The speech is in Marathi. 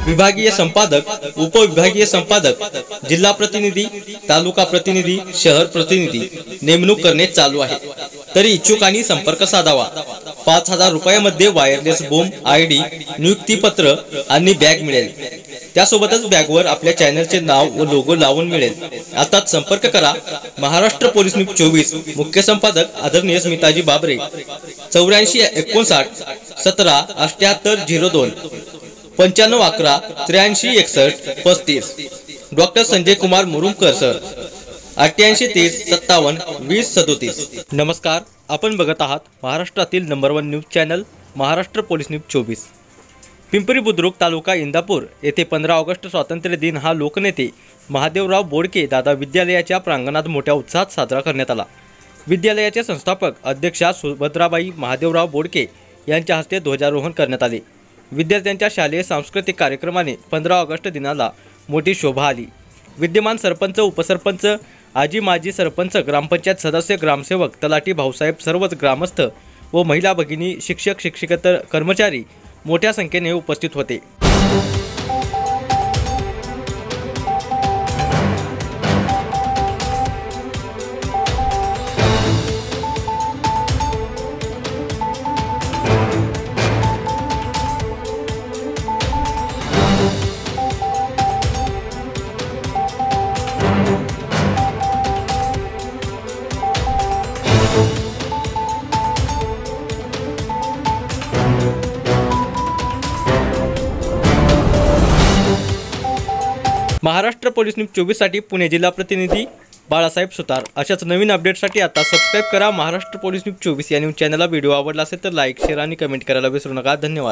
विभागीय संपादक, उपविभागीय संपादक, जिल्हा प्रतिनिधी, तालुका प्रतिनिधी, शहर प्रतिनिधी नेमणूक करणे चालू आहे। तरी इच्छुकांनी संपर्क साधावा। 5000 रुपयामध्ये वायरलेस बूम, आयडी, नियुक्तीपत्र आणि बॅग मिळेल। त्यासोबतच बॅगवर आपल्या चॅनलचे नाव व लोगो लावून मिळेल। आताच संपर्क करा। महाराष्ट्र पोलीस न्यूज 24, मुख्य संपादक आदरणीय स्मिताजी बाबरे, 84 59 17 78 02, 95 11 83 61 35। Doctor Sanjay Kumar Murumkar sir, 88 30 57 20 37। नमस्कार, आपण बघत आहात महाराष्ट्रातील number 1 news channel Maharashtra police news 24। Pimpri Budruk taluka Indapur येथे 15 ऑगस्ट स्वातंत्र्य दिन हा लोकनेते महादेवराव बोडके दादा विद्यालयाच्या प्रांगणात मोठ्या उत्साहात साजरा करण्यात आला। विद्यालयाचे संस्थापक अध्यक्षा सुभद्राबाई महादेवराव बोडके यांच्या हस्ते ध्वजारोहण करण्यात आले। विद्यार्थ्यांच्या शालेय सांस्कृतिक कार्यक्रमाने 15 ऑगस्ट दिनाला मोठी शोभा आली। विद्यमान सरपंच, उपसरपंच, आजी माजी सरपंच, ग्रामपंचायत सदस्य, ग्रामसेवक, तलाठी, भाऊसाहेब, सर्वच ग्रामस्थ व महिला भगिनी, शिक्षक, शिक्षकेतर कर्मचारी मोठ्या संख्येने उपस्थित होते। महाराष्ट्र पोलीस न्यूज 24 साठी पुणे जिल्हा प्रतिनिधी बाळासाहेब सुतार। अशाच नवीन अपडेटसाठी आता सबस्क्राइब करा महाराष्ट्र पोलीस न्यूज 24 या न्यूज चॅनलला। व्हिडिओ आवडला असेल तर लाईक, शेअर आणि कमेंट करायला विसरू नका। धन्यवाद।